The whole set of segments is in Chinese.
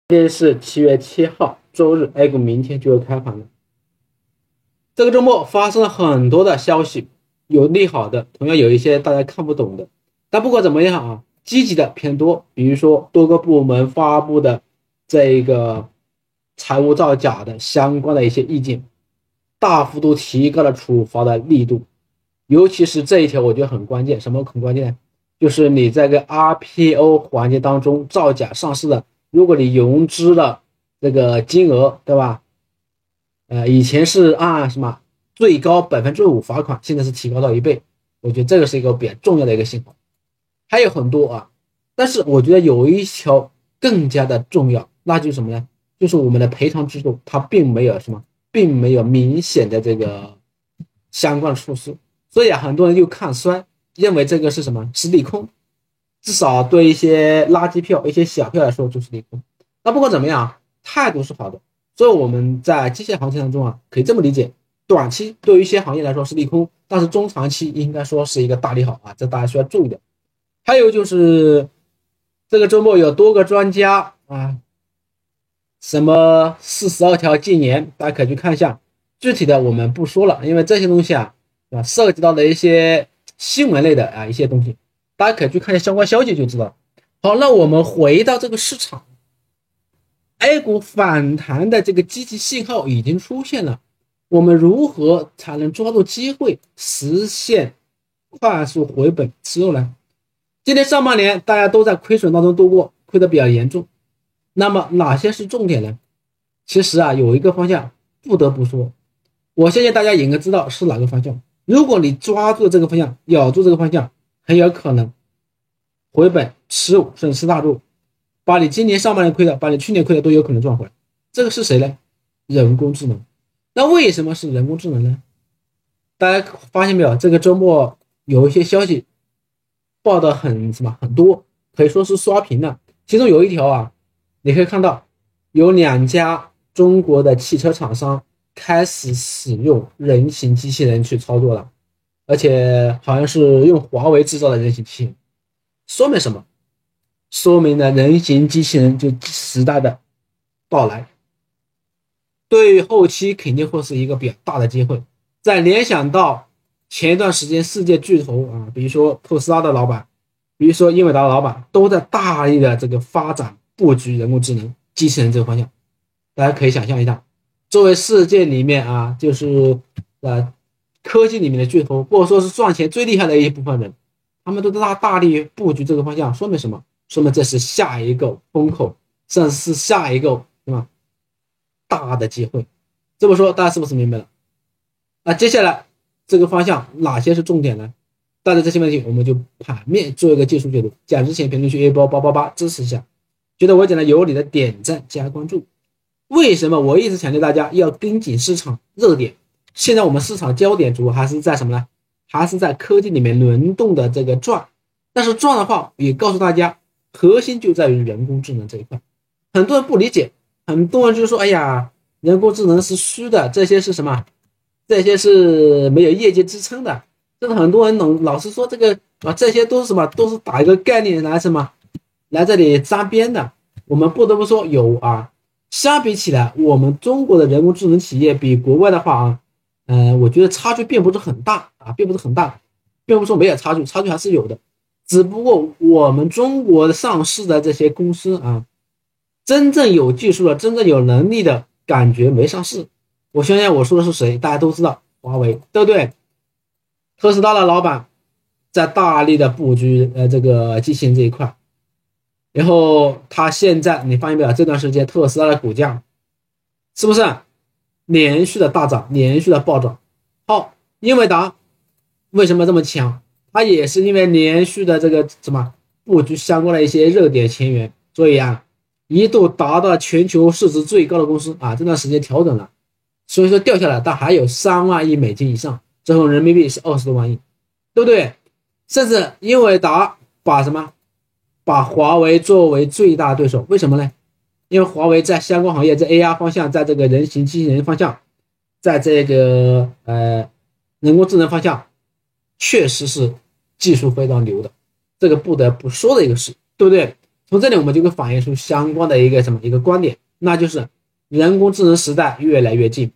今天是7月7号，周日，A 股明天就要开盘了。这个周末发生了很多的消息，有利好的，同样有一些大家看不懂的。但不管怎么样啊，积极的偏多。比如说多个部门发布的这个财务造假的相关的一些意见，大幅度提高了处罚的力度。尤其是这一条，我觉得很关键。什么很关键呢？就是你在个 RPO 环节当中造假上市的。如果你融资的这个金额，对吧？以前是按什么最高5%罚款，现在是提高到1倍，我觉得这个是一个比较重要的一个信号。还有很多啊，但是我觉得有一条更加的重要，那就是什么呢？就是我们的赔偿制度，它并没有明显的这个相关措施，所以啊，很多人就看衰，认为这个是什么？是利空。至少对一些垃圾票、一些小票来说就是利空。那不管怎么样，态度是好的。所以我们在机械行情当中啊，可以这么理解：短期对于一些行业来说是利空，但是中长期应该说是一个大利好啊，这大家需要注意的。还有就是这个周末有多个专家啊，什么42条禁言，大家可以去看一下。具体的我们不说了，因为这些东西啊，涉及到的一些新闻类的一些东西。大家可以去看一下相关消息就知道。好，那我们回到这个市场 ，A 股反弹的这个积极信号已经出现了，我们如何才能抓住机会，实现快速回本吃肉呢？今年上半年大家都在亏损当中度过，亏得比较严重。那么哪些是重点呢？其实啊，有一个方向不得不说，我相信大家应该知道是哪个方向。如果你抓住这个方向，咬住这个方向，很有可能回本吃肉，甚至吃大肉，把你今年上半年亏的，把你去年亏的都有可能赚回来。这个是谁呢？人工智能。那为什么是人工智能呢？大家发现没有？这个周末有一些消息报道很多，可以说是刷屏了。其中有一条啊，你可以看到有2家中国的汽车厂商开始使用人形机器人去操作了。而且好像是用华为制造的人形机器人，说明什么？说明了人形机器人就时代的到来，对于后期肯定会是一个比较大的机会。再联想到前一段时间世界巨头啊，比如说特斯拉的老板，比如说英伟达的老板，都在大力的这个发展布局人工智能机器人这个方向。大家可以想象一下，作为世界里面啊，就是科技里面的巨头，或者说是赚钱最厉害的一部分人，他们都在大力布局这个方向，说明什么？说明这是下一个风口，甚至是下一个大的机会。这么说大家是不是明白了？那接下来这个方向哪些是重点呢？带着这些问题，我们就盘面做一个技术解读。讲之前评论区一波888支持一下，觉得我讲的有理的点赞加关注。为什么我一直强调大家要跟紧市场热点？现在我们市场焦点主要还是在什么呢？还是在科技里面轮动的这个赚。但是赚的话，也告诉大家，核心就在于人工智能这一块。很多人不理解，很多人就说：“哎呀，人工智能是虚的，这些是什么？这些是没有业绩支撑的。”真的很多人老是说这个这些都是什么？都是打一个概念来来这里沾边的。我们不得不说有啊。相比起来，我们中国的人工智能企业比国外的话我觉得差距并不是很大啊，并不是说没有差距，差距还是有的。只不过我们中国上市的这些公司啊，真正有技术的、真正有能力的感觉没上市。我相信我说的是谁，大家都知道，华为，对不对？特斯拉的老板在大力的布局这个机器人这一块，然后他现在你发现没有？这段时间特斯拉的股价是不是连续的大涨，连续的暴涨？好，英伟达为什么这么强？它也是因为连续的这个布局相关的一些热点前沿，所以啊，一度达到全球市值最高的公司啊，这段时间调整了，所以说掉下来，但还有3万亿美金以上，折合人民币是20多万亿，对不对？甚至英伟达把华为作为最大对手，为什么呢？因为华为在相关行业，在 AR 方向，在这个人形机器人方向，在这个人工智能方向，确实是技术非常牛的，这个不得不说的一个事，对不对？从这里我们就会反映出相关的一个一个观点，那就是人工智能时代越来越近，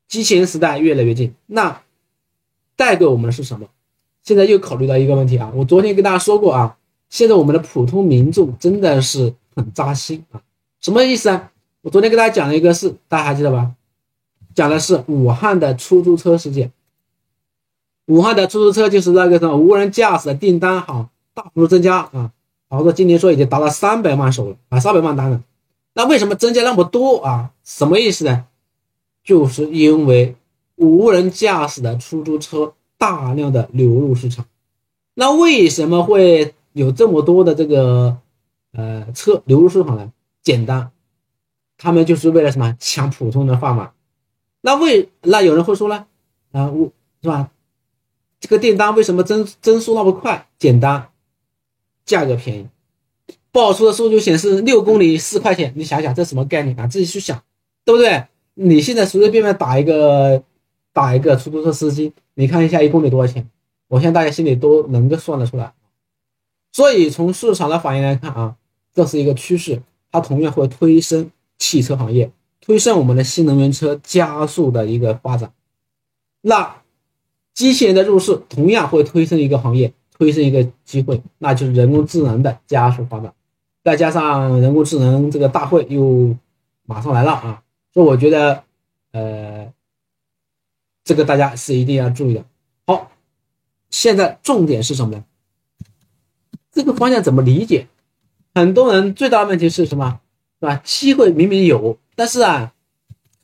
机器人时代越来越近。那带给我们的是什么？现在又考虑到一个问题啊，我昨天跟大家说过啊，现在我们的普通民众真的是很扎心啊。什么意思啊？我昨天跟大家讲了一个事，大家还记得吧？讲的是武汉的出租车事件。武汉的出租车就是那个什么无人驾驶的订单大幅度增加啊，好多今年说已经达到300万手了啊，300万单了。那为什么增加那么多啊？什么意思呢？就是因为无人驾驶的出租车大量的流入市场。那为什么会有这么多的这个车流入市场呢？简单，他们就是为了什么？抢普通人饭碗。那有人会说呢是吧？这个订单为什么增速那么快？简单，价格便宜。报出的数据显示6公里4块钱，你想想这什么概念啊？自己去想，对不对？你现在随随便便打一个出租车司机，你看一下1公里多少钱？我相信大家心里都能够算得出来。所以从市场的反应来看啊，这是一个趋势，它同样会推升汽车行业，推升我们的新能源车加速的一个发展。那机器人的入市同样会推升一个行业，推升一个机会，那就是人工智能的加速发展。再加上人工智能这个大会又马上来了啊，所以我觉得这个大家是一定要注意的。好，现在重点是什么呢？这个方向怎么理解？很多人最大的问题是什么？是吧？机会明明有，但是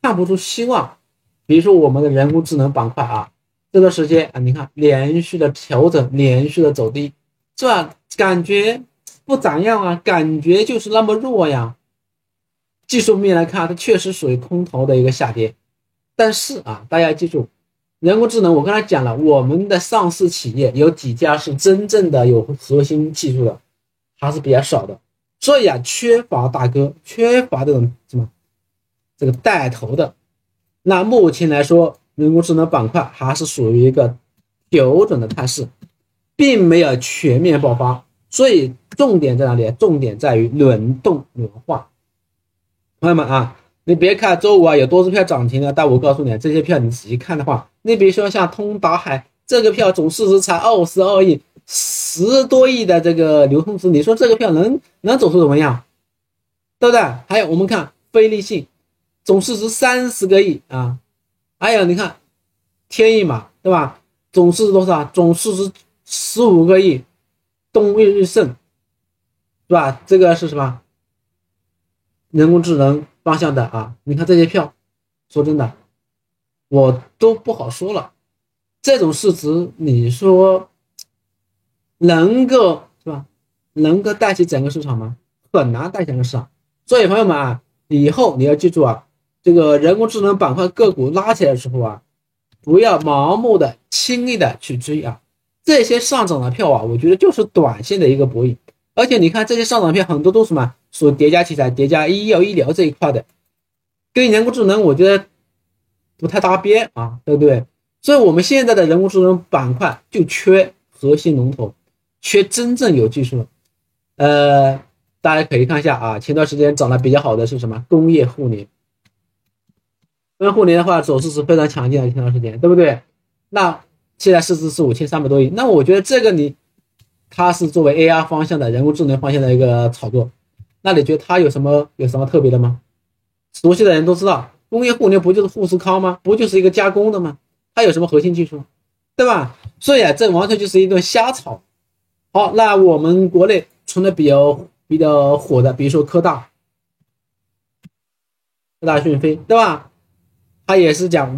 看不出希望。比如说我们的人工智能板块啊，这段时间你看连续的调整，连续的走低，是吧？感觉不咋样啊，感觉就是那么弱呀。技术面来看，它确实属于空头的一个下跌。但是大家要记住，人工智能我刚才讲了，我们的上市企业有几家是真正的有核心技术的，还是比较少的。所以缺乏大哥，缺乏这种这个带头的。那目前来说，人工智能板块还是属于一个调整的态势，并没有全面爆发。所以重点在哪里？重点在于轮动轮换。朋友们你别看周五有多只票涨停了，但我告诉你，这些票你仔细看的话，你比如说像通达海这个票总市值才22亿，10多亿的这个流通值，你说这个票能走出怎么样？对不对？还有我们看飞利信总市值30个亿啊，还有你看天翼马，对吧？总市值多少？总市值15个亿。东日盛，是吧？这个是什么？人工智能方向的你看这些票，说真的，我都不好说了。这种市值，你说能够是吧？能够带起整个市场吗？很难带起整个市场。所以朋友们以后你要记住这个人工智能板块个股拉起来的时候不要盲目的、轻易的去追这些上涨的票我觉得就是短线的一个博弈。而且你看这些上涨票很多都是什么？属叠加题材、叠加医疗这一块的，跟人工智能我觉得不太搭边对不对？所以我们现在的人工智能板块就缺核心龙头，缺真正有技术大家可以看一下前段时间涨得比较好的是什么？工业互联。工业互联的话走势是非常强劲的，前段时间对不对？那现在市值是5300多亿，那我觉得这个它是作为 AR 方向的人工智能方向的一个炒作，那你觉得它有什么特别的吗？熟悉的人都知道，工业互联不就是富士康吗？不就是一个加工的吗？它有什么核心技术，对吧？所以这完全就是一顿瞎炒。好，那我们国内存的比较火的，比如说科大讯飞，对吧？他也是讲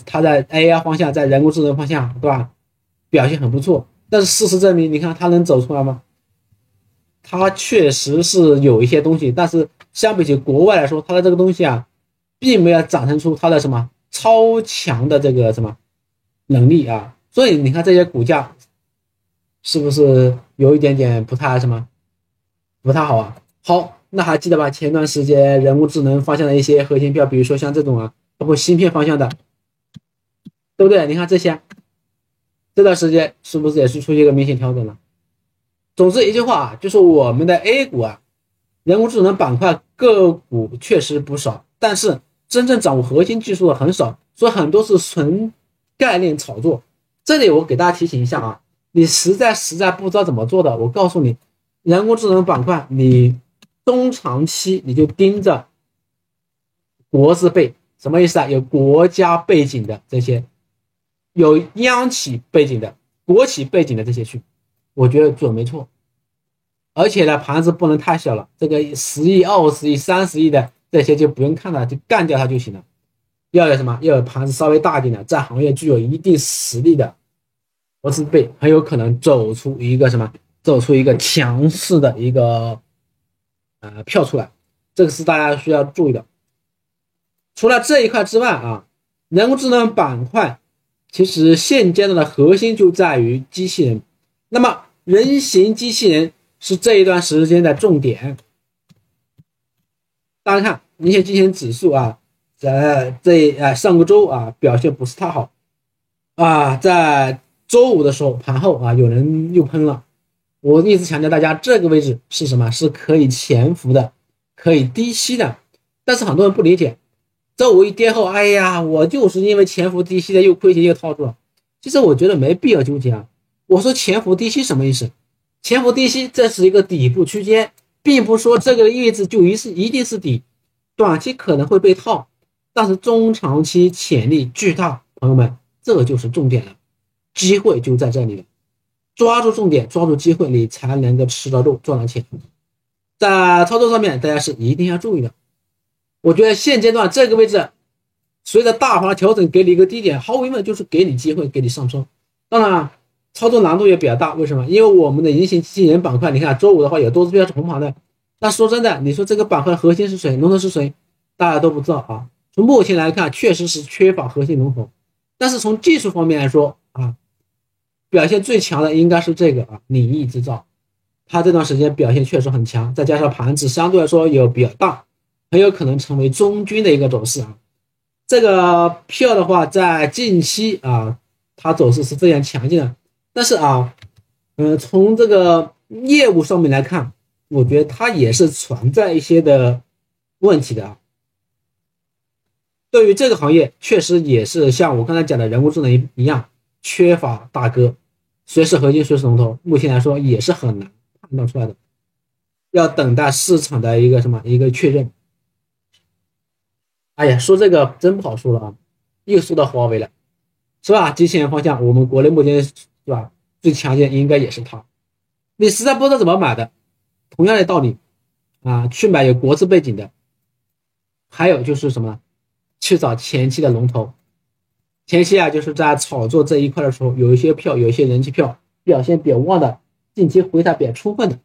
他在 AI 方向，在人工智能方向，对吧？表现很不错，但是事实证明，你看他能走出来吗？他确实是有一些东西，但是相比起国外来说，他的这个东西并没有展现出他的什么超强的这个什么能力所以你看这些股价是不是有一点点不太好好，那还记得吧？前段时间人工智能方向的一些核心票，比如说像这种包括芯片方向的，对不对？你看这些，这段时间是不是也是出现一个明显调整了？总之一句话就是我们的 A 股人工智能板块个股确实不少，但是真正掌握核心技术的很少，所以很多是纯概念炒作。这里我给大家提醒一下啊，你实在不知道怎么做的，我告诉你，人工智能板块你中长期你就盯着国字辈，什么意思啊？有国家背景的这些，有央企背景的、国企背景的这些去，我觉得准没错。而且呢，盘子不能太小了，这个10亿、20亿、30亿的这些就不用看了，就干掉它就行了。要有什么？要有盘子稍微大一点的，在行业具有一定实力的国字辈，很有可能走出一个什么？走出一个强势的一个票出来，这个是大家需要注意的。除了这一块之外啊，人工智能板块其实现阶段的核心就在于机器人。那么人形机器人是这一段时间的重点。大家看人形机器人指数啊，在上个周啊表现不是太好啊，在周五的时候盘后啊有人又喷了。我一直强调大家这个位置是什么？是可以潜伏的，可以低吸的。但是很多人不理解，周五一跌后，哎呀，我就是因为潜伏低吸的又亏钱又套住了。其实我觉得没必要纠结啊。我说潜伏低吸什么意思？潜伏低吸这是一个底部区间，并不是说这个位置就一定是底，短期可能会被套，但是中长期潜力巨大，朋友们，这就是重点了，机会就在这里了。抓住重点，抓住机会，你才能够吃到肉，赚到钱。在操作上面，大家是一定要注意的。我觉得现阶段这个位置，随着大盘调整，给你一个低点，毫无疑问就是给你机会，给你上车。当然，操作难度也比较大。为什么？因为我们的人形机器人板块，你看周五的话有多只标是红盘的。但说真的，你说这个板块核心是谁？龙头是谁？大家都不知道啊。从目前来看，确实是缺乏核心龙头。但是从技术方面来说啊，表现最强的应该是这个啊，领益制造，它这段时间表现确实很强，再加上盘子相对来说有比较大，很有可能成为中军的一个走势啊。这个票的话，在近期啊，它走势是非常强劲的。但是啊，从这个业务上面来看，我觉得它也是存在一些的问题的啊。对于这个行业，确实也是像我刚才讲的人工智能一样，缺乏大哥，谁是核心，谁是龙头，目前来说也是很难判断出来的，要等待市场的一个确认。哎呀，说这个真不好说了啊，又说到华为了，是吧？机器人方向，我们国内目前是吧最强劲应该也是它。你实在不知道怎么买的，同样的道理啊，去买有国字背景的，还有就是什么呢？去找前期的龙头。前期啊，就是在炒作这一块的时候，有一些票，有一些人气票表现比较旺的，近期回弹比较充分的，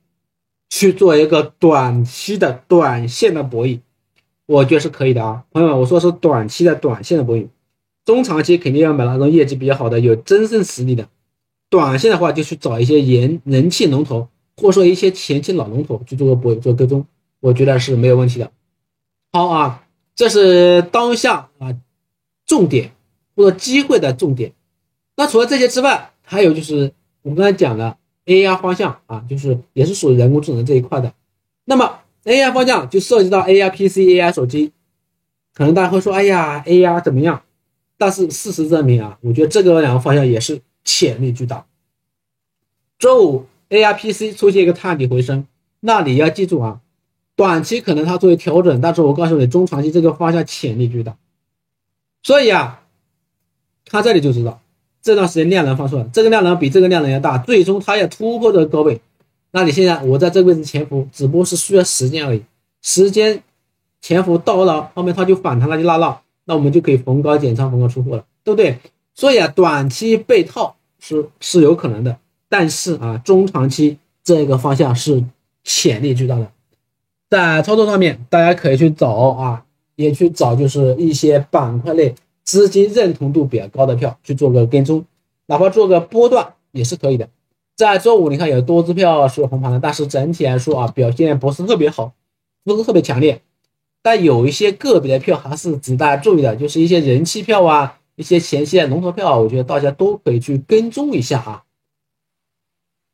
去做一个短期的短线的博弈，我觉得是可以的啊，朋友们，我说是短期的短线的博弈，中长期肯定要买那种业绩比较好的，有真正实力的。短线的话，就去找一些人气龙头，或者说一些前期老龙头去做个博弈，做跟踪，我觉得是没有问题的。好啊，这是当下啊重点或者机会的重点。那除了这些之外，还有就是我们刚才讲的 AI 方向啊，就是也是属于人工智能这一块的。那么 AI 方向就涉及到 AI PC、AI 手机，可能大家会说，哎呀 AI 怎么样？但是事实证明啊，我觉得这个两个方向也是潜力巨大。周五 AI PC 出现一个探底回升，那你要记住啊，短期可能它作为调整，但是我告诉你，中长期这个方向潜力巨大。所以啊，看这里就知道，这段时间量能放出来，这个量能比这个量能要大，最终它要突破这个高位。那你现在我在这个位置潜伏，只不过是需要时间而已，时间潜伏到了，后面它就反弹了，就拉了，那我们就可以逢高减仓，逢高出货了，对不对？所以啊，短期被套是有可能的，但是啊，中长期这个方向是潜力巨大的。在操作上面，大家可以去找啊，也去找就是一些板块类资金认同度比较高的票去做个跟踪，哪怕做个波段也是可以的。在周五你看有多只票是红盘的，但是整体来说啊，表现不是特别好，不是特别强烈。但有一些个别的票还是值得大家注意的，就是一些人气票啊，一些前期的龙头票，我觉得大家都可以去跟踪一下啊。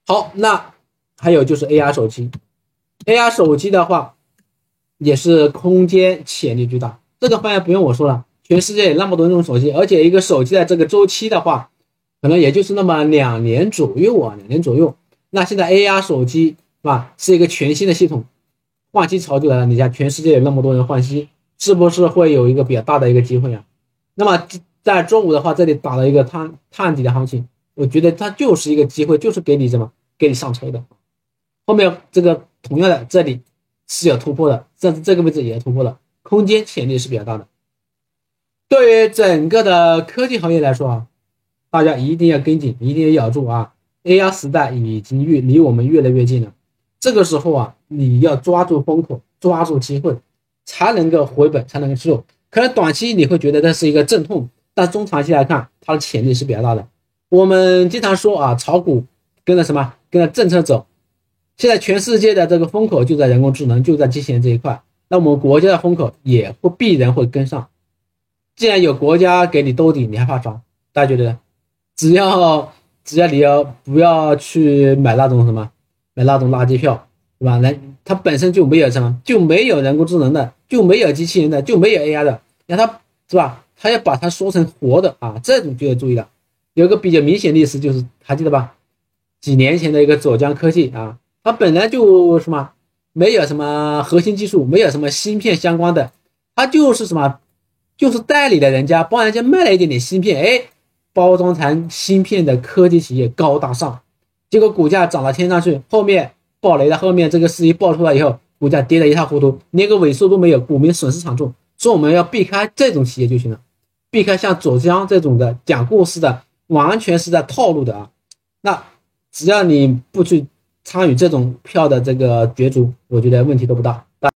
好，那还有就是 AI 手机，AI 手机的话，也是空间潜力巨大。这个方向不用我说了，全世界有那么多那种手机，而且一个手机的这个周期的话，可能也就是那么2年左右啊，2年左右。那现在 AR 手机是吧，是一个全新的系统，换机潮就来了。你看全世界有那么多人换机，是不是会有一个比较大的一个机会啊？那么在周五的话，这里打了一个探底的行情，我觉得它就是一个机会，就是给你给你上车的。后面这个同样的这里是有突破的，甚至这个位置也有突破的，空间潜力是比较大的。对于整个的科技行业来说啊，大家一定要跟紧，一定要咬住啊 ！AR 时代已经离我们越来越近了，这个时候啊，你要抓住风口，抓住机会，才能够回本，才能够吃肉。可能短期你会觉得这是一个阵痛，但中长期来看，它的潜力是比较大的。我们经常说啊，炒股跟着什么？跟着政策走。现在全世界的这个风口就在人工智能，就在机器人这一块，那我们国家的风口也必然会跟上。既然有国家给你兜底，你还怕啥？大家觉得呢？只要你不要去买那种垃圾票，对吧？它本身就没有就没有人工智能的，就没有机器人的，就没有 AI 的，那它是吧？它要把它说成活的啊，这种就要注意了。有一个比较明显的例子就是还记得吧？几年前的一个左江科技啊，它本来就没有什么核心技术，没有什么芯片相关的，它就是就是代理了人家，帮人家卖了一点点芯片，哎，包装成芯片的科技企业高大上，结果股价涨到天上去，后面暴雷了，后面这个事一爆出来以后，股价跌得一塌糊涂，连个萎缩都没有，股民损失惨重。所以我们要避开这种企业就行了，避开像左江这种的讲故事的，完全是在套路的啊。那只要你不去参与这种票的这个角逐，我觉得问题都不大。